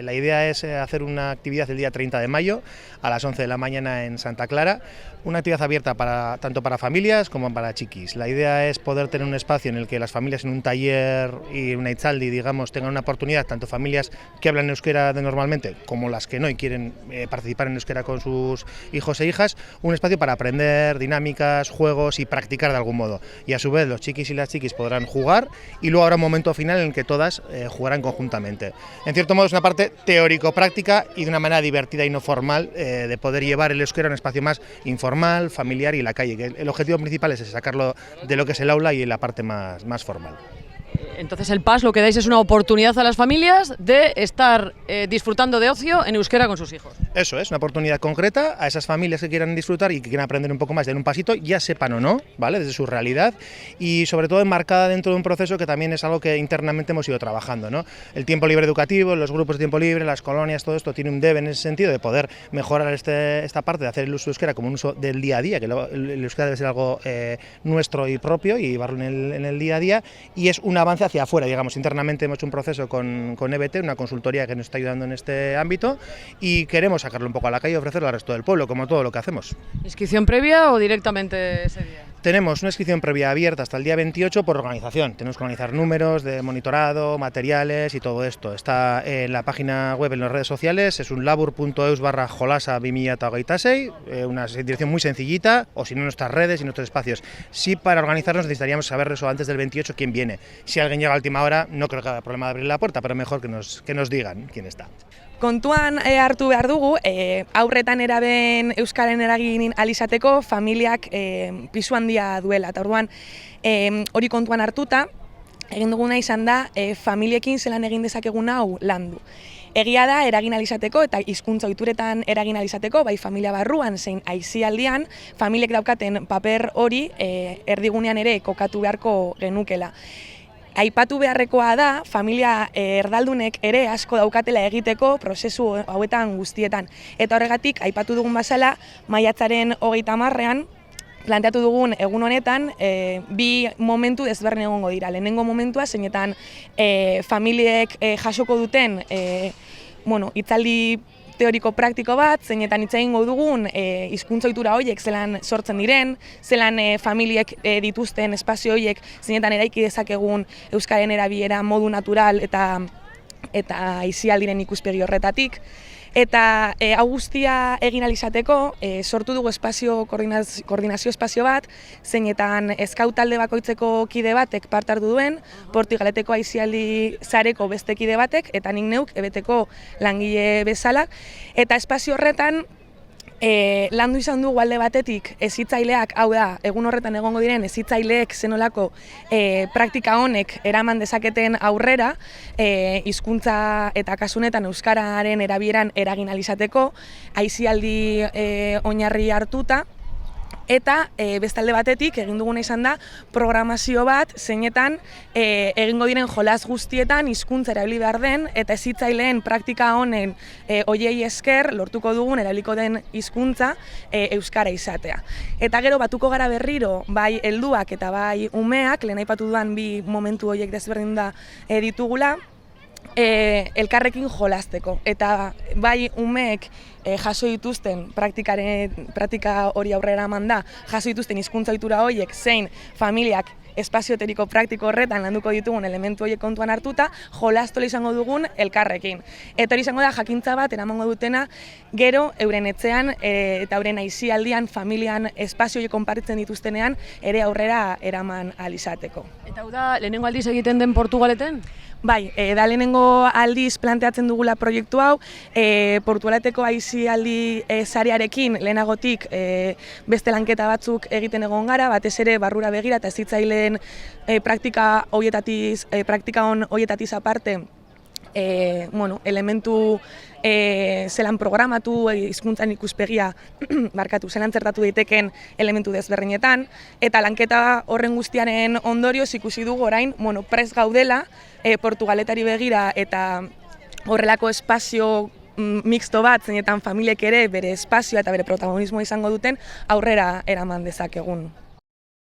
La idea es hacer una actividad el día 30 de mayo a las 11 de la mañana en Santa Clara, una actividad abierta tanto para familias como para chiquis. La idea es poder tener un espacio en el que las familias en un taller y una itzaldi, digamos, tengan una oportunidad, tanto familias que hablan euskera de normalmente como las que no y quieren participar en euskera con sus hijos e hijas, un espacio para aprender dinámicas, juegos y practicar de algún modo. Y a su vez los chiquis y las chiquis podrán jugar y luego habrá un momento final en el que todas jugarán conjuntamente. En cierto modo es una parte teórico-práctica y de una manera divertida y no formal de poder llevar el euskera a un espacio más informal, familiar y en la calle, que el objetivo principal es sacarlo de lo que es el aula y en la parte más formal. Entonces el PAS lo que dais es una oportunidad a las familias de estar disfrutando de ocio en euskera con sus hijos. Eso es, una oportunidad concreta a esas familias que quieran disfrutar y que quieran aprender un poco más, den un pasito, ya sepan o no, ¿vale?, desde su realidad y sobre todo enmarcada dentro de un proceso que también es algo que internamente hemos ido trabajando, ¿no? El tiempo libre educativo, los grupos de tiempo libre, las colonias, todo esto tiene un debe en ese sentido de poder mejorar esta parte de hacer el uso de euskera como un uso del día a día, que el euskera debe ser algo nuestro y propio y llevarlo en el día a día, y es un avance hacia afuera, digamos. Internamente hemos hecho un proceso con EBT, una consultoría que nos está ayudando en este ámbito, y queremos sacarlo un poco a la calle y ofrecerlo al resto del pueblo, como todo lo que hacemos. ¿Inscripción previa o directamente ese día? Tenemos una inscripción previa abierta hasta el día 28 por organización. Tenemos que organizar números de monitorado, materiales y todo esto. Está en la página web, en las redes sociales, es un labur.eus/jolasa2026, una dirección muy sencillita, o si no en nuestras redes y en nuestros espacios. Sí, para organizarnos necesitaríamos saber eso antes del 28 quién viene. Si alguien llega a última hora, no creo que haya problema de abrir la puerta, pero mejor que nos digan quién está. Kontuan hartu behar dugu, aurretan eraben euskaren eragin alizateko familiak pisu handia duela. Eta orduan hori kontuan hartuta, egin duguna izan da familiekin zelan egin dezakegun hau landu. Egia da eragin alizateko eta hizkuntza ohituretan eragin alizateko, bai familia barruan zein aisialdian, familiek daukaten paper hori erdigunean ere kokatu beharko genukela. Aipatu beharrekoa da, familia erdaldunek ere asko daukatela egiteko prozesu hauetan guztietan. Eta horregatik, aipatu dugun bezala, maiatzaren 30ean, planteatu dugun egun honetan, bi momentu desberdin egongo dira. Lehenengo momentua, zeinetan familiek jasoko duten hitzaldi teoriko praktiko bat, zeinetan hitz egingo dugun hizkuntza ohitura horiek zelan sortzen diren, zelan familiek dituzten espazio horiek zeinetan eraiki dezakegun euskaren erabilera modu natural eta aisialdiren ikuspegi horretatik. Eta hau guztia egin ahal izateko sortu dugu koordinazio espazio bat, zeinetan eskau talde bakoitzeko kide batek parte hartu duen, Portugaleteko aisialdi sareko beste kide batek, eta nik neuk EBTko langile bezala. Eta espazio horretan landu izan dugu alde batetik hezitzaileak, hau da, egun horretan egongo diren hezitzaileek zenolako praktika honek eraman dezaketen aurrera, hizkuntza eta kasunetan euskararen erabieran eragin ahal izateko, aisialdi oinarri hartuta. Eta bestalde batetik egin duguna izan da programazio bat zeinetan egingo diren jolas guztietan hizkuntza erabili behar den eta hezitzaileen praktika honen hoiei esker lortuko dugun erabiliko den hizkuntza euskara izatea. Eta gero batuko gara berriro bai helduak eta bai umeak, lehen aipatu dudan bi momentu horiek desberdin da ditugula, elkarrekin jolasteko. Eta bai umeek jaso dituzten praktika hori aurrera eman da, jaso dituzten hizkuntza ohitura horiek zein familiak espazio teoriko praktiko horretan landuko ditugun elementu horiek kontuan hartuta, jolastola izango dugun elkarrekin. Eta hori izango da jakintza bat eramango dutena gero euren etxean eta euren aisialdian, familian espazio horiek konpartitzen dituztenean ere aurrera eraman ahal izateko. Eta hau da, lehenengo aldiz egiten den Portugaleten? Bai, da lehenengo aldiz planteatzen dugula proiektu hau, Portugaleteko aisialdi sarearekin lehenagotik beste lanketa batzuk egiten egon gara, batez ere barrura begira eta hezitzaileen praktika horietatiz aparte, elementu zelan programatu, hizkuntzan ikuspegia zelan txertatu daiteken elementu desberdinetan, eta lanketa horren guztiaren ondorioz ikusi dugu orain prest gaudela Portugaletari begira eta horrelako espazio mixto bat, zeinetan familiek ere bere espazioa eta bere protagonismoa izango duten aurrera eraman dezakegun.